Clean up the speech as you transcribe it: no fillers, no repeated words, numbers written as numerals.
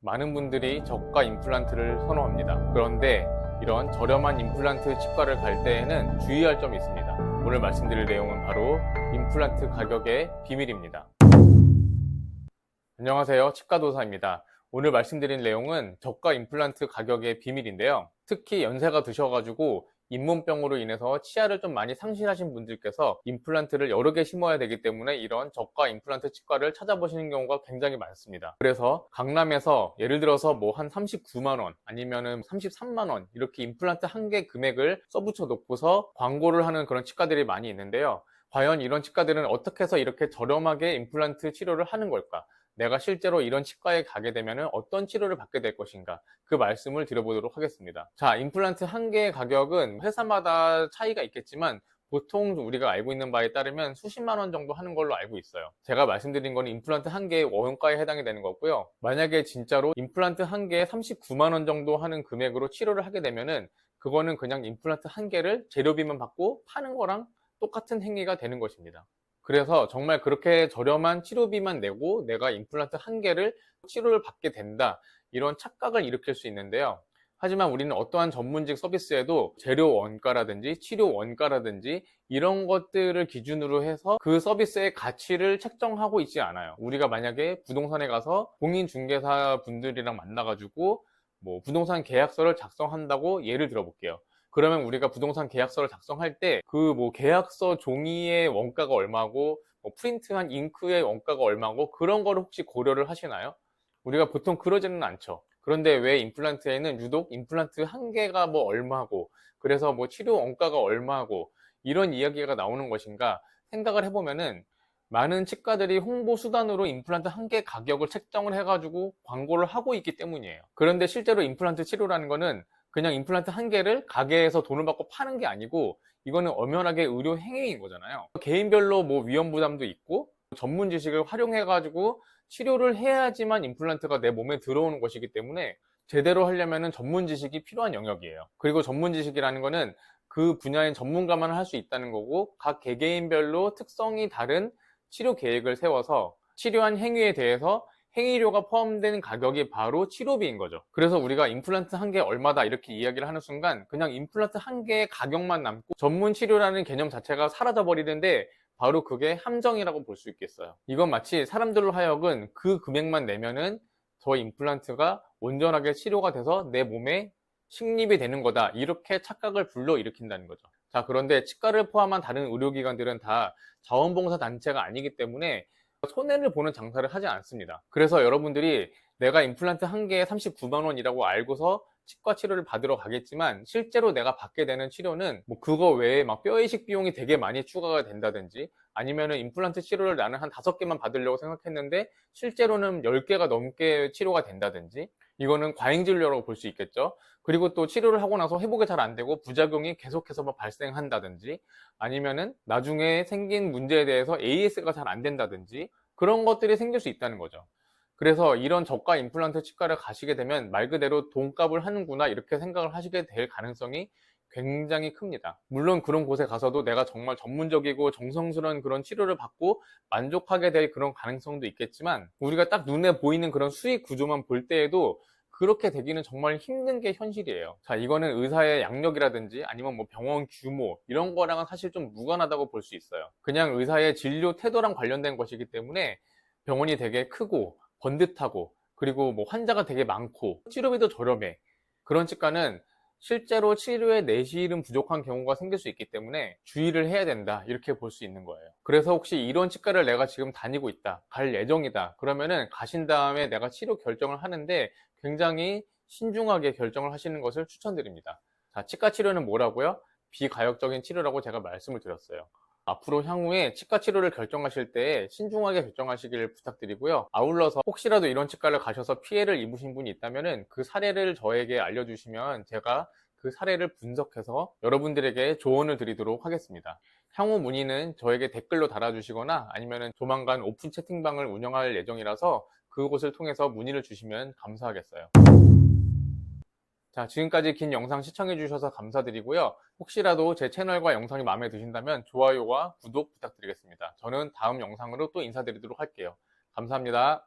많은 분들이 저가 임플란트를 선호합니다. 그런데 이런 저렴한 임플란트 치과를 갈 때에는 주의할 점이 있습니다. 오늘 말씀드릴 내용은 바로 임플란트 가격의 비밀입니다. 안녕하세요, 치과도사입니다. 오늘 말씀드린 내용은 저가 임플란트 가격의 비밀인데요. 특히 연세가 드셔가지고 잇몸병으로 인해서 치아를 좀 많이 상실하신 분들께서 임플란트를 여러 개 심어야 되기 때문에 이런 저가 임플란트 치과를 찾아보시는 경우가 굉장히 많습니다. 그래서 강남에서 예를 들어서 뭐 한 39만원 아니면은 33만원 이렇게 임플란트 한 개 금액을 써붙여 놓고서 광고를 하는 그런 치과들이 많이 있는데요. 과연 이런 치과들은 어떻게 해서 이렇게 저렴하게 임플란트 치료를 하는 걸까? 내가 실제로 이런 치과에 가게 되면 어떤 치료를 받게 될 것인가, 그 말씀을 드려보도록 하겠습니다. 자, 임플란트 한 개의 가격은 회사마다 차이가 있겠지만 보통 우리가 알고 있는 바에 따르면 수십만 원 정도 하는 걸로 알고 있어요. 제가 말씀드린 거는 임플란트 한 개의 원가에 해당이 되는 거고요. 만약에 진짜로 임플란트 한 개에 39만 원 정도 하는 금액으로 치료를 하게 되면은 그거는 그냥 임플란트 한 개를 재료비만 받고 파는 거랑 똑같은 행위가 되는 것입니다. 그래서 정말 그렇게 저렴한 치료비만 내고 내가 임플란트 한 개를 치료를 받게 된다, 이런 착각을 일으킬 수 있는데요. 하지만 우리는 어떠한 전문직 서비스에도 재료 원가라든지 치료 원가라든지 이런 것들을 기준으로 해서 그 서비스의 가치를 책정하고 있지 않아요. 우리가 만약에 부동산에 가서 공인중개사 분들이랑 만나가지고 뭐 부동산 계약서를 작성한다고 예를 들어 볼게요. 그러면 우리가 부동산 계약서를 작성할 때 그 뭐 계약서 종이의 원가가 얼마고 뭐 프린트한 잉크의 원가가 얼마고 그런 거를 혹시 고려를 하시나요? 우리가 보통 그러지는 않죠. 그런데 왜 임플란트에는 유독 임플란트 한 개가 뭐 얼마고 그래서 뭐 치료 원가가 얼마고 이런 이야기가 나오는 것인가 생각을 해보면은, 많은 치과들이 홍보 수단으로 임플란트 한 개 가격을 책정을 해가지고 광고를 하고 있기 때문이에요. 그런데 실제로 임플란트 치료라는 거는 그냥 임플란트 한 개를 가게에서 돈을 받고 파는 게 아니고 이거는 엄연하게 의료 행위인 거잖아요. 개인별로 뭐 위험 부담도 있고 전문 지식을 활용해 가지고 치료를 해야지만 임플란트가 내 몸에 들어오는 것이기 때문에 제대로 하려면 전문 지식이 필요한 영역이에요. 그리고 전문 지식이라는 거는 그 분야의 전문가만 할 수 있다는 거고, 각 개개인별로 특성이 다른 치료 계획을 세워서 치료한 행위에 대해서 행위료가 포함된 가격이 바로 치료비인 거죠. 그래서 우리가 임플란트 한 개 얼마다 이렇게 이야기를 하는 순간 그냥 임플란트 한 개의 가격만 남고 전문 치료라는 개념 자체가 사라져 버리는데, 바로 그게 함정이라고 볼 수 있겠어요. 이건 마치 사람들로 하여금 그 금액만 내면은 저 임플란트가 온전하게 치료가 돼서 내 몸에 식립이 되는 거다, 이렇게 착각을 불러일으킨다는 거죠. 자, 그런데 치과를 포함한 다른 의료기관들은 다 자원봉사 단체가 아니기 때문에 손해를 보는 장사를 하지 않습니다. 그래서 여러분들이 내가 임플란트 한 개에 39만 원이라고 알고서 치과 치료를 받으러 가겠지만 실제로 내가 받게 되는 치료는 뭐 그거 외에 막 뼈이식 비용이 되게 많이 추가가 된다든지, 아니면은 임플란트 치료를 나는 한 5개만 받으려고 생각했는데 실제로는 10개가 넘게 치료가 된다든지, 이거는 과잉 진료라고 볼 수 있겠죠. 그리고 또 치료를 하고 나서 회복이 잘 안 되고 부작용이 계속해서 막 발생한다든지, 아니면은 나중에 생긴 문제에 대해서 AS가 잘 안 된다든지 그런 것들이 생길 수 있다는 거죠. 그래서 이런 저가 임플란트 치과를 가시게 되면 말 그대로 돈값을 하는구나, 이렇게 생각을 하시게 될 가능성이 굉장히 큽니다. 물론 그런 곳에 가서도 내가 정말 전문적이고 정성스러운 그런 치료를 받고 만족하게 될 그런 가능성도 있겠지만, 우리가 딱 눈에 보이는 그런 수익 구조만 볼 때에도 그렇게 되기는 정말 힘든 게 현실이에요. 자, 이거는 의사의 양력이라든지 아니면 뭐 병원 규모 이런 거랑은 사실 좀 무관하다고 볼 수 있어요. 그냥 의사의 진료 태도랑 관련된 것이기 때문에 병원이 되게 크고 번듯하고 그리고 뭐 환자가 되게 많고 치료비도 저렴해, 그런 치과는 실제로 치료에 내실은 부족한 경우가 생길 수 있기 때문에 주의를 해야 된다, 이렇게 볼 수 있는 거예요. 그래서 혹시 이런 치과를 내가 지금 다니고 있다, 갈 예정이다, 그러면은 가신 다음에 내가 치료 결정을 하는데 굉장히 신중하게 결정을 하시는 것을 추천드립니다. 자, 치과 치료는 뭐라고요? 비가역적인 치료라고 제가 말씀을 드렸어요. 앞으로 향후에 치과 치료를 결정하실 때 신중하게 결정하시길 부탁드리고요. 아울러서 혹시라도 이런 치과를 가셔서 피해를 입으신 분이 있다면 그 사례를 저에게 알려주시면 제가 그 사례를 분석해서 여러분들에게 조언을 드리도록 하겠습니다. 향후 문의는 저에게 댓글로 달아주시거나 아니면 조만간 오픈 채팅방을 운영할 예정이라서 그곳을 통해서 문의를 주시면 감사하겠어요. 자, 지금까지 긴 영상 시청해 주셔서 감사드리고요. 혹시라도 제 채널과 영상이 마음에 드신다면 좋아요와 구독 부탁드리겠습니다. 저는 다음 영상으로 또 인사드리도록 할게요. 감사합니다.